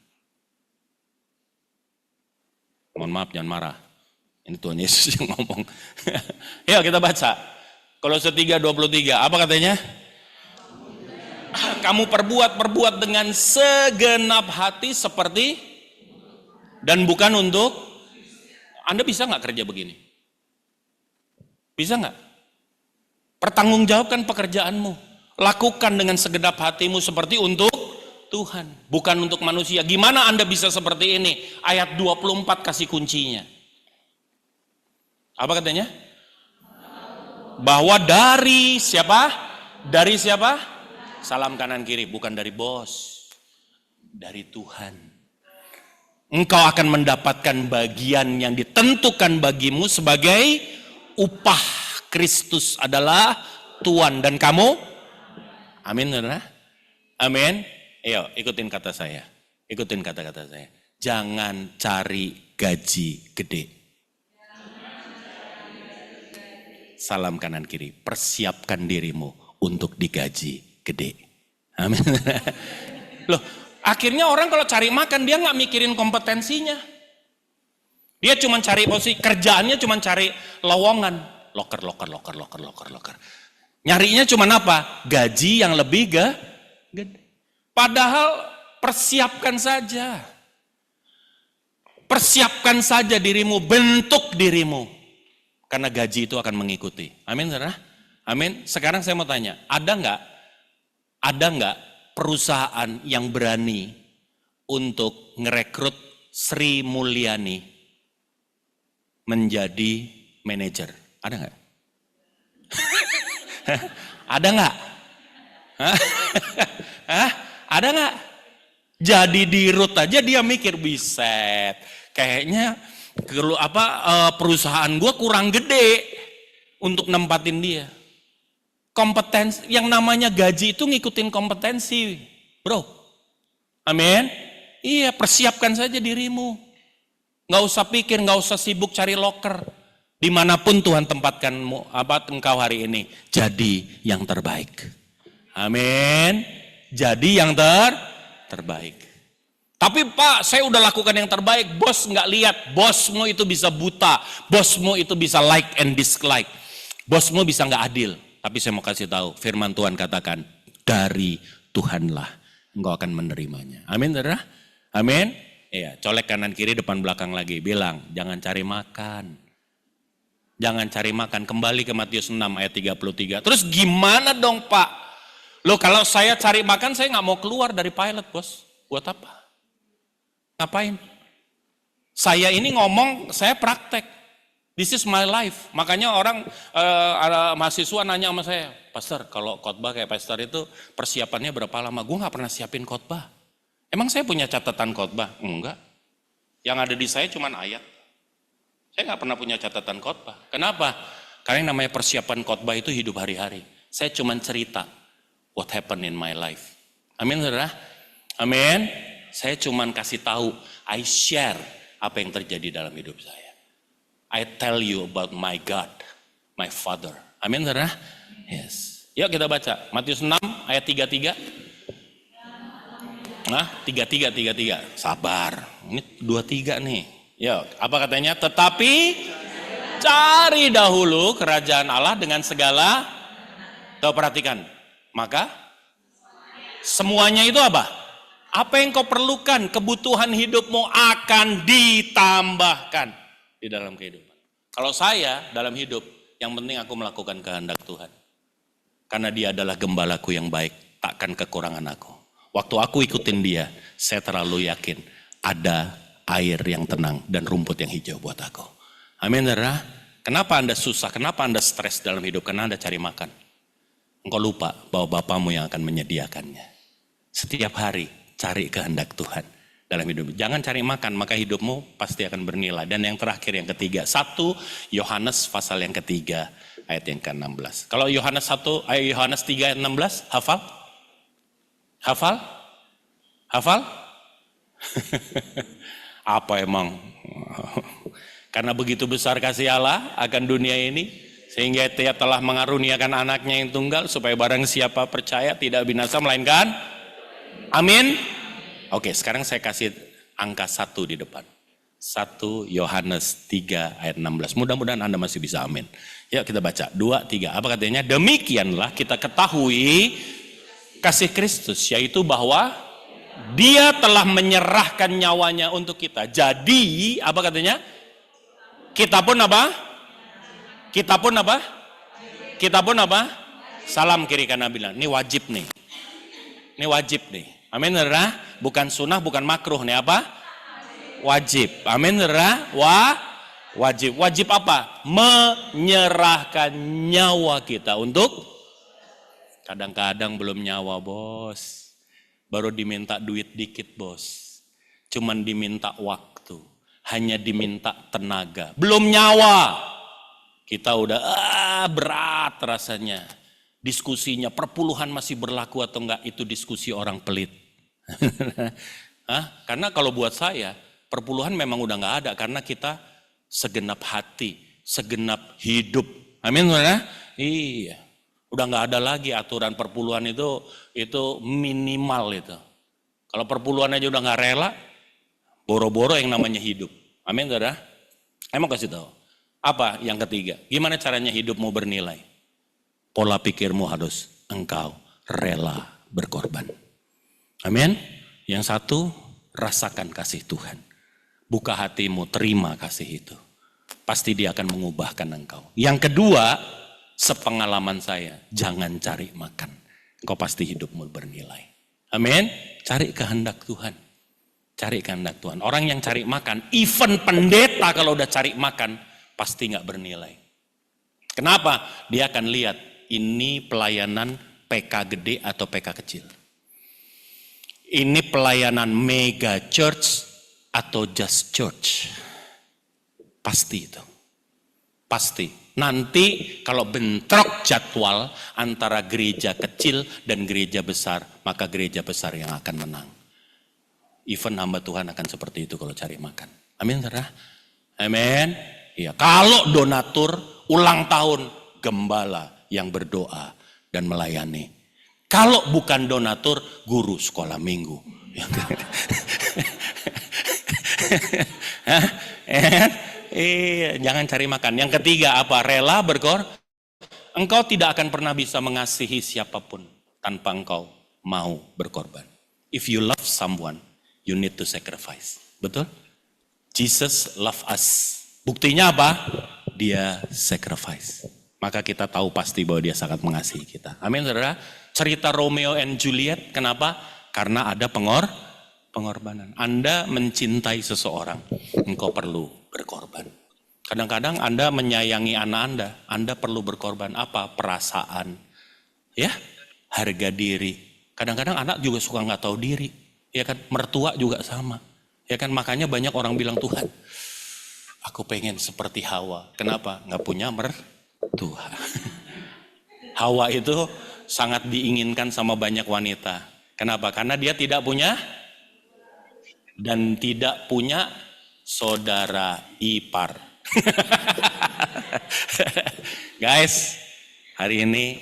Mohon maaf, jangan marah. Ini Tuhan Yesus yang ngomong. Yuk kita baca. Kolose 3:23. Apa katanya? Kamu perbuat dengan segenap hati seperti, dan bukan untuk. Anda bisa nggak kerja begini? Bisa nggak? Pertanggungjawabkan pekerjaanmu. Lakukan dengan segenap hatimu seperti untuk Tuhan, bukan untuk manusia. Gimana Anda bisa seperti ini? Ayat 24 kasih kuncinya. Apa katanya? Bahwa dari siapa? Dari siapa? Salam kanan kiri, bukan dari bos. Dari Tuhan. Engkau akan mendapatkan bagian yang ditentukan bagimu sebagai upah. Kristus adalah Tuhan dan kamu? Amin, saudara? Amin. Ayo, ikutin kata saya. Ikutin kata-kata saya. Jangan cari gaji gede. Salam kanan kiri, persiapkan dirimu untuk digaji gede. Amin. Loh, akhirnya orang kalau cari makan dia nggak mikirin kompetensinya. Dia cuma cari posisi, kerjaannya cuma cari lowongan, loker. Nyarinya cuma apa? Gaji yang lebih gede. Padahal persiapkan saja. Persiapkan saja dirimu, bentuk dirimu. Karena gaji itu akan mengikuti. Amin, saudara? Amin. Sekarang saya mau tanya, ada nggak perusahaan yang berani untuk ngerekrut Sri Mulyani menjadi manajer? Ada nggak? Ada nggak? Ada nggak? Jadi dirut aja dia mikir, biset, kayaknya perusahaan gue kurang gede untuk nempatin dia. Kompetensi, yang namanya gaji itu ngikutin kompetensi, bro. Amin. Iya, persiapkan saja dirimu. Nggak usah pikir, nggak usah sibuk cari loker. Dimanapun Tuhan tempatkanmu, engkau hari ini, jadi yang terbaik. Amin. Jadi yang terbaik. Tapi Pak, saya udah lakukan yang terbaik, bos nggak lihat, bosmu itu bisa buta, bosmu itu bisa like and dislike, bosmu bisa nggak adil. Tapi saya mau kasih tahu, firman Tuhan katakan, dari Tuhanlah engkau akan menerimanya. Amin, saudara? Amin. Iya, colek kanan kiri depan belakang lagi, bilang jangan cari makan. Jangan cari makan, kembali ke Matius 6 ayat 33. Terus gimana dong Pak? Loh kalau saya cari makan saya nggak mau keluar dari pilot, bos. Buat apa? Ngapain? Saya ini ngomong, saya praktek. This is my life. Makanya orang, mahasiswa nanya sama saya, Pastor kalau khotbah kayak Pastor itu persiapannya berapa lama? Gue gak pernah siapin khotbah. Emang saya punya catatan khotbah? Enggak. Yang ada di saya cuma ayat. Saya gak pernah punya catatan khotbah. Kenapa? Karena yang namanya persiapan khotbah itu hidup hari-hari. Saya cuma cerita what happened in my life. Amin, saudara? Amin. Saya cuma kasih tahu, I share apa yang terjadi dalam hidup saya. I tell you about my God, my Father. Amin, saudara? Yes. Yuk kita baca Matius 6 ayat 33. Nah, 33. Sabar. Ini 23 nih. Yuk, apa katanya? Tetapi cari dahulu kerajaan Allah dengan segala. Tuh perhatikan. Maka semuanya itu apa? Apa yang kau perlukan, kebutuhan hidupmu akan ditambahkan di dalam kehidupan. Kalau saya dalam hidup, yang penting aku melakukan kehendak Tuhan. Karena dia adalah gembalaku yang baik, takkan kekurangan aku. Waktu aku ikutin dia, saya terlalu yakin ada air yang tenang dan rumput yang hijau buat aku. Amin, saudara. Kenapa Anda susah, kenapa Anda stres dalam hidup? Karena Anda cari makan. Engkau lupa bahwa Bapamu yang akan menyediakannya. Setiap hari cari kehendak Tuhan dalam hidup. Jangan cari makan, maka hidupmu pasti akan bernilai. Dan yang terakhir, yang ketiga, 1 Yohanes pasal yang ketiga ayat yang ke-16. Kalau Yohanes 3 ayat 16, hafal? Apa emang? Karena begitu besar kasih Allah akan dunia ini, sehingga dia telah mengaruniakan anaknya yang tunggal, supaya barang siapa percaya tidak binasa melainkan. Amin. Oke, sekarang saya kasih angka 1 di depan. 1 Yohanes 3 ayat 16. Mudah-mudahan Anda masih bisa amin. Yuk kita baca. 2, 3. Apa katanya? Demikianlah kita ketahui kasih Kristus, yaitu bahwa dia telah menyerahkan nyawanya untuk kita. Jadi, apa katanya? Kita pun apa? Salam kiri kanan bilang, ini wajib nih. Ini wajib nih. Amin, saudara. Bukan sunnah, bukan makruh nih, apa? Wajib. Amin, saudara. Wajib. Wajib apa? Menyerahkan nyawa kita untuk. Kadang-kadang belum nyawa, bos. Baru diminta duit dikit, bos. Cuman diminta waktu. Hanya diminta tenaga. Belum nyawa. Kita udah berat rasanya. Diskusinya perpuluhan masih berlaku atau enggak, itu diskusi orang pelit. Karena kalau buat saya, Perpuluhan memang udah nggak ada karena kita segenap hati, segenap hidup. Amin, saudara? Iya. Udah nggak ada lagi aturan perpuluhan itu minimal itu. Kalau perpuluhan aja udah nggak rela, boro-boro yang namanya hidup. Amin, saudara? Emang kasih tahu. Apa yang ketiga? Gimana caranya hidupmu bernilai? Pola pikirmu harus engkau rela berkorban. Amin. Yang satu, rasakan kasih Tuhan. Buka hatimu, terima kasih itu. Pasti dia akan mengubahkan engkau. Yang kedua, sepengalaman saya, jangan cari makan. Engkau pasti hidupmu bernilai. Amin. Cari kehendak Tuhan. Cari kehendak Tuhan. Orang yang cari makan, even pendeta kalau udah cari makan, pasti nggak bernilai. Kenapa? Dia akan lihat ini pelayanan PK gede atau PK kecil. Ini pelayanan mega church atau just church. Pasti itu. Pasti. Nanti kalau bentrok jadwal antara gereja kecil dan gereja besar, maka gereja besar yang akan menang. Even hamba Tuhan akan seperti itu kalau cari makan. Amin, saudara? Amin. Iya. Kalau donatur ulang tahun, gembala yang berdoa dan melayani. Kalau bukan donatur, guru sekolah minggu. Iya, jangan cari makan. Yang ketiga apa? Rela berkorban. Engkau tidak akan pernah bisa mengasihi siapapun tanpa engkau mau berkorban. If you love someone, you need to sacrifice. Betul? Jesus love us. Buktinya apa? Dia sacrifice. Maka kita tahu pasti bahwa dia sangat mengasihi kita. Amin, saudara. Cerita Romeo and Juliet, kenapa? Karena ada pengorbanan. Anda mencintai seseorang, engkau perlu berkorban. Kadang-kadang Anda menyayangi anak Anda perlu berkorban. Apa? Perasaan, ya, harga diri. Kadang-kadang anak juga suka nggak tahu diri, ya kan? Mertua juga sama, ya kan? Makanya banyak orang bilang, Tuhan, aku pengen seperti Hawa. Kenapa? Nggak punya mertua. Hawa itu sangat diinginkan sama banyak wanita. Kenapa? Karena dia tidak punya dan tidak punya saudara ipar. Guys, hari ini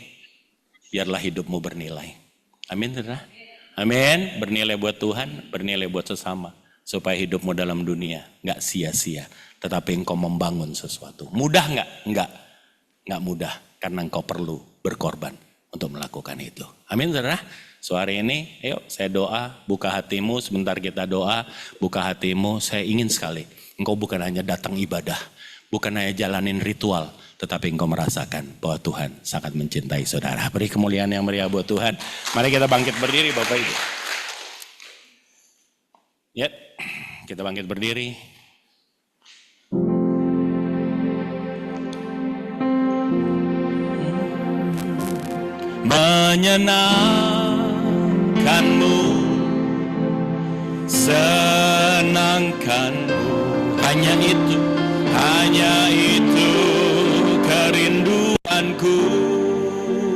biarlah hidupmu bernilai. Amin, saudara. Amin. Bernilai buat Tuhan, bernilai buat sesama, supaya hidupmu dalam dunia nggak sia-sia, tetapi engkau membangun sesuatu. Mudah nggak? Nggak mudah, karena engkau perlu berkorban untuk melakukan itu. Amin, saudara. So hari ini, ayo saya doa, buka hatimu, sebentar kita doa, buka hatimu. Saya ingin sekali, engkau bukan hanya datang ibadah, bukan hanya jalanin ritual, tetapi engkau merasakan bahwa Tuhan sangat mencintai saudara. Beri kemuliaan yang meriah buat Tuhan. Mari kita bangkit berdiri, Bapak Ibu. Ya, kita bangkit berdiri. Menyenangkanmu, senangkanmu, hanya itu kerinduanku.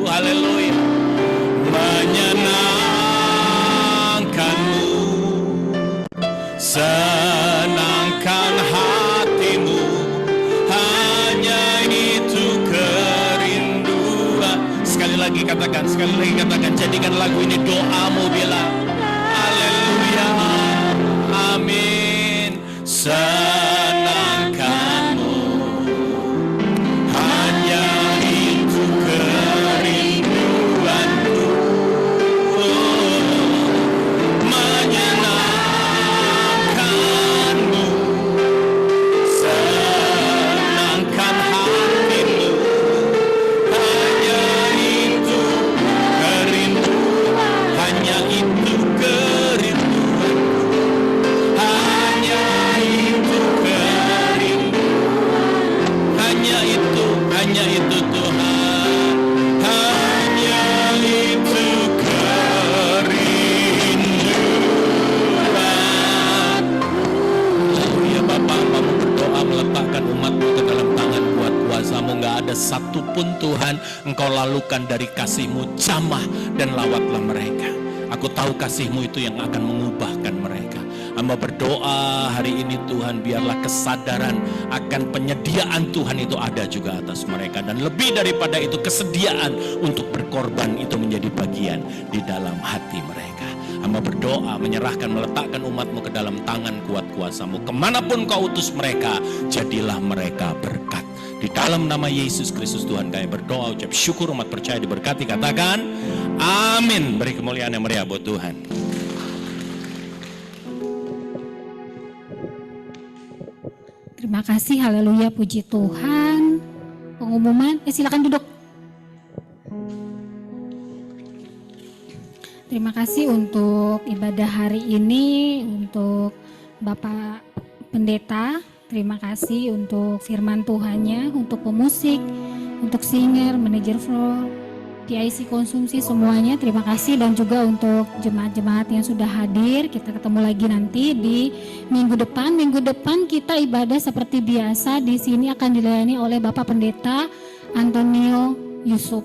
Haleluya. Menyenangkanmu, senangkan hatimu, hanya itu kerinduan. Sekali lagi katakan, jadikan lagu ini doamu, bilang haleluya, amin. Senangkanmu, hanya itu kerinduanku. Menyenangkanmu, senangkan hatimu, hanya itu kerinduan, hanya itu kerinduan, hanya itu kerinduan, hanya itu Tuhan, hanya itu kerinduan. Lalu ya Bapa, Hamba-Mu berdoa meletakkan umat-Mu ke dalam tangan kuat kuasa-Mu. Gak ada satupun Tuhan Engkau lalukan dari kasih-Mu, jamah dan lawatlah mereka. Aku tahu kasih-Mu itu yang akan mengubahkan mereka. Hamba berdoa hari ini Tuhan, biarlah kesadaran akan penyediaan Tuhan itu ada juga atas mereka. Dan lebih daripada itu, kesediaan untuk berkorban itu menjadi bagian di dalam hati mereka. Hamba berdoa, menyerahkan, meletakkan umat-Mu ke dalam tangan kuat kuasa-Mu. Kemanapun Kau utus mereka, jadilah mereka berkat. Di dalam nama Yesus Kristus Tuhan kami berdoa, ucap syukur, umat percaya diberkati, katakan amin. Beri kemuliaan yang meriah buat Tuhan. Terima kasih, haleluya, puji Tuhan. Pengumuman, silakan duduk. Terima kasih untuk ibadah hari ini, untuk Bapak Pendeta. Terima kasih untuk firman Tuhannya, untuk pemusik, untuk singer, manajer floor, PIC konsumsi semuanya. Terima kasih, dan juga untuk jemaat-jemaat yang sudah hadir. Kita ketemu lagi nanti di minggu depan. Minggu depan kita ibadah seperti biasa. Di sini akan dilayani oleh Bapak Pendeta Antonio Yusuf.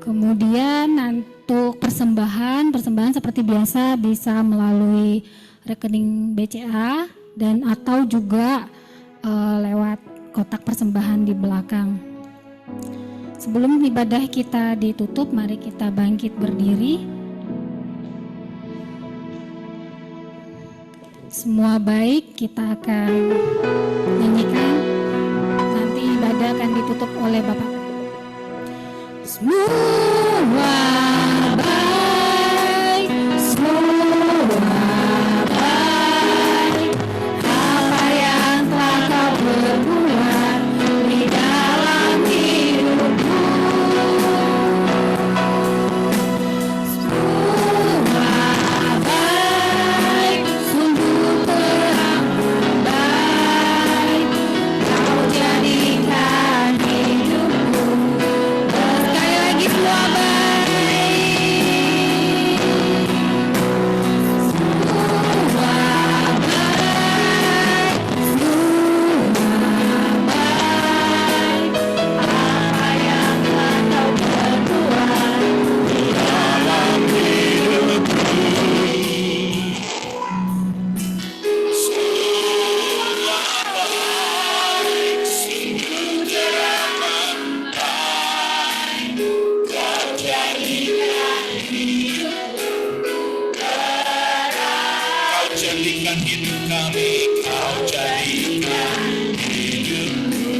Kemudian untuk persembahan seperti biasa bisa melalui rekening BCA dan atau juga lewat kotak persembahan di belakang. Sebelum ibadah kita ditutup, mari kita bangkit berdiri. Semua baik, kita akan nyanyikan. Nanti ibadah akan ditutup oleh Bapak. Semua baik, semua baik. Apa yang telah Kau perbuat di dalam hidupku. Semua baik, sungguh terang baik. Kau jadikan hidupku. Sekali lagi, semua baik. Semua baik, semua baik. Apa yang telah Kau perbuat di dalam hidupku. Kau jadikan hidup kami, Kau jadikan hidupku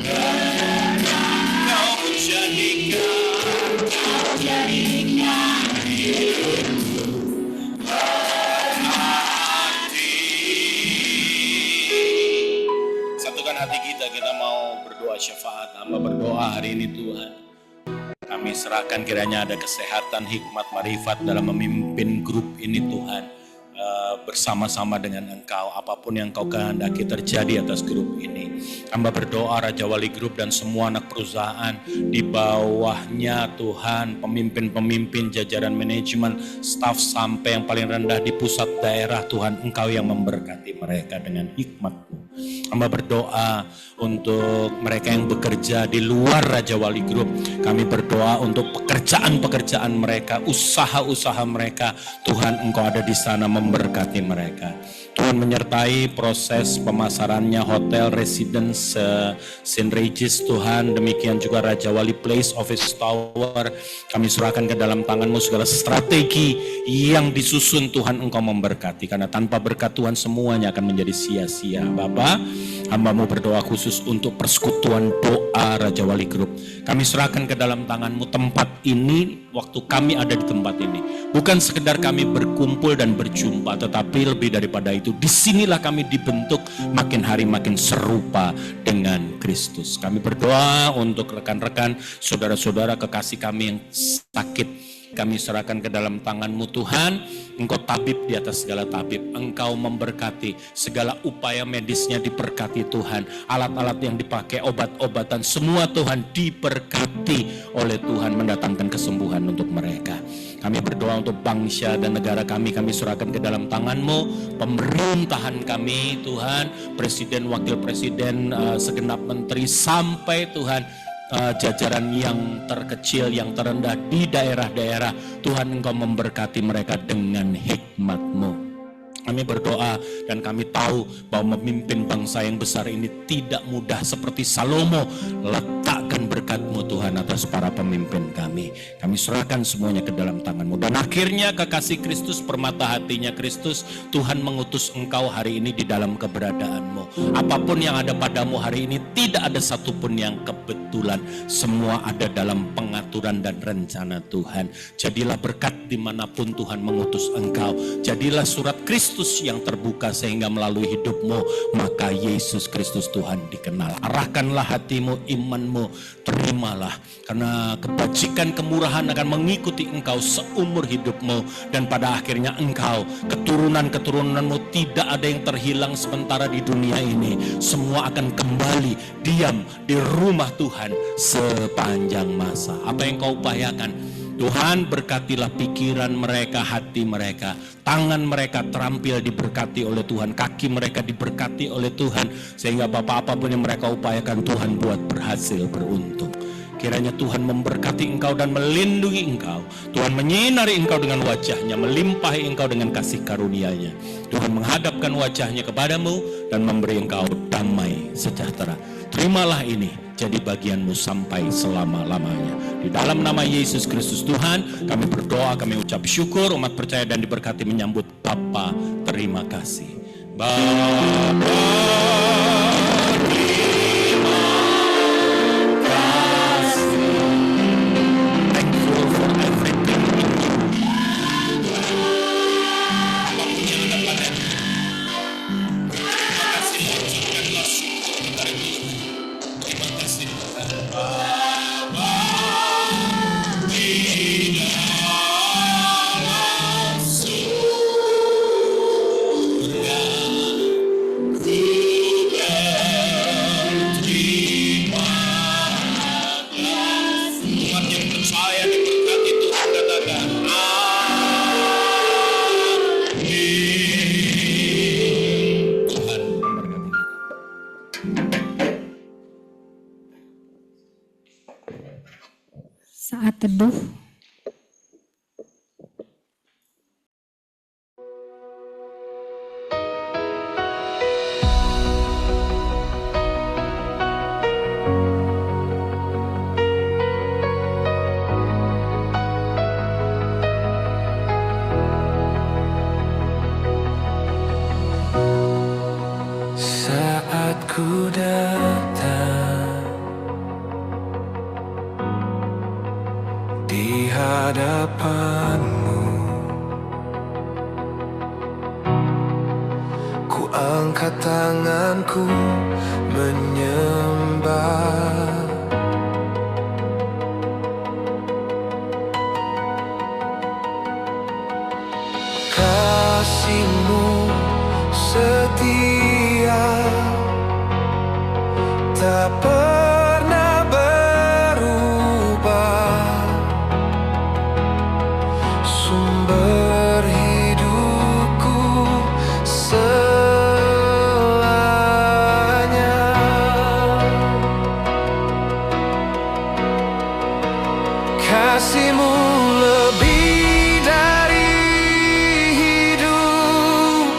terang. Kau jadikan hidupku berarti. Satukan hati kita mau berdoa syafaat. Hamba berdoa hari ini Tuhan, kami serahkan kiranya ada kesehatan, hikmat, marifat dalam memimpin grup ini Tuhan. Bersama-sama dengan Engkau, apapun yang Kau kehendaki terjadi atas grup ini. Hamba berdoa Raja Wali Group dan semua anak perusahaan di bawahnya Tuhan, pemimpin-pemimpin, jajaran manajemen, staf sampai yang paling rendah di pusat daerah Tuhan, Engkau yang memberkati mereka dengan hikmat-Mu. Hamba berdoa untuk mereka yang bekerja di luar Raja Wali Group. Kami berdoa untuk pekerjaan-pekerjaan mereka, usaha-usaha mereka. Tuhan, Engkau ada di sana memberkati mereka. Tuhan menyertai proses pemasarannya hotel residence St. Regis Tuhan, demikian juga Raja Wali Place Office Tower. Kami serahkan ke dalam tangan-Mu segala strategi yang disusun Tuhan, Engkau memberkati, karena tanpa berkat Tuhan semuanya akan menjadi sia-sia. Bapa, hamba-Mu berdoa khusus untuk persekutuan doa Raja Wali Group. Kami serahkan ke dalam tangan-Mu tempat ini, waktu kami ada di tempat ini. Bukan sekedar kami berkumpul dan berjumpa, tetapi lebih daripada itu, disinilah kami dibentuk makin hari makin serupa dengan Kristus. Kami berdoa untuk rekan-rekan, saudara-saudara kekasih kami yang sakit. Kami serahkan ke dalam tangan-Mu Tuhan. Engkau tabib di atas segala tabib. Engkau memberkati segala upaya medisnya, diberkati Tuhan. Alat-alat yang dipakai, obat-obatan, semua Tuhan diberkati oleh Tuhan, mendatangkan kesembuhan untuk mereka. Kami berdoa untuk bangsa dan negara kami serahkan ke dalam tangan-Mu. Pemerintahan kami Tuhan, presiden, wakil presiden, segenap menteri, sampai Tuhan jajaran yang terkecil, yang terendah di daerah-daerah. Tuhan, Engkau memberkati mereka dengan hikmat-Mu. Kami kami berdoa dan kami tahu bahwa memimpin bangsa yang besar ini tidak mudah seperti Salomo. Letakkan berkat-Mu Tuhan atas para pemimpin kami. Kami serahkan semuanya ke dalam tangan-Mu. Dan akhirnya kekasih Kristus, permata hatinya Kristus, Tuhan mengutus Engkau hari ini di dalam keberadaan-Mu. Apapun yang ada padamu hari ini, tidak ada satupun yang kebetulan. Semua ada dalam pengaturan dan rencana Tuhan. Jadilah berkat dimanapun Tuhan mengutus Engkau. Jadilah surat Kristus yang terbuka sehingga melalui hidupmu, maka Yesus Kristus Tuhan dikenal. Arahkanlah hatimu, imanmu, terimalah. Karena kebajikan, kemurahan akan mengikuti engkau seumur hidupmu. Dan pada akhirnya engkau, keturunan-keturunanmu tidak ada yang terhilang sementara di dunia ini. Semua akan kembali diam di rumah Tuhan sepanjang masa. Apa yang kau upayakan? Tuhan berkatilah pikiran mereka, hati mereka, tangan mereka terampil diberkati oleh Tuhan, kaki mereka diberkati oleh Tuhan, sehingga apapun yang mereka upayakan Tuhan buat berhasil, beruntung. Kiranya Tuhan memberkati engkau dan melindungi engkau. Tuhan menyinari engkau dengan wajahnya, melimpahi engkau dengan kasih karunia-Nya. Tuhan menghadapkan wajahnya kepadamu dan memberi engkau damai sejahtera. Terimalah ini jadi bagianmu sampai selama-lamanya. Di dalam nama Yesus Kristus Tuhan, kami berdoa, kami ucap syukur, umat percaya dan diberkati menyambut Bapa. Terima kasih. Bapa. Saat teduh. Saat ku datang di hadapanmu, ku angkat tanganku menyembah. Kasih-Mu setia, tak pernah berubah, sumber hidupku selamanya. Kasih-Mu lebih dari hidup,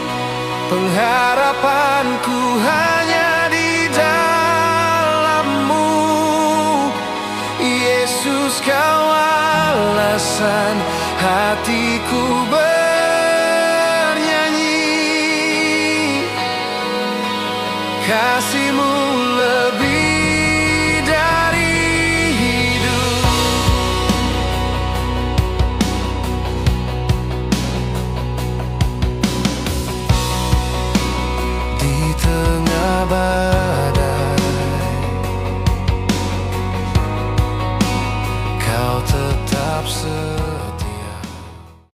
pengharapanku hanya di dalam-Mu. Yesus, Kau alasan hatiku bernyanyi. Kasih-Mu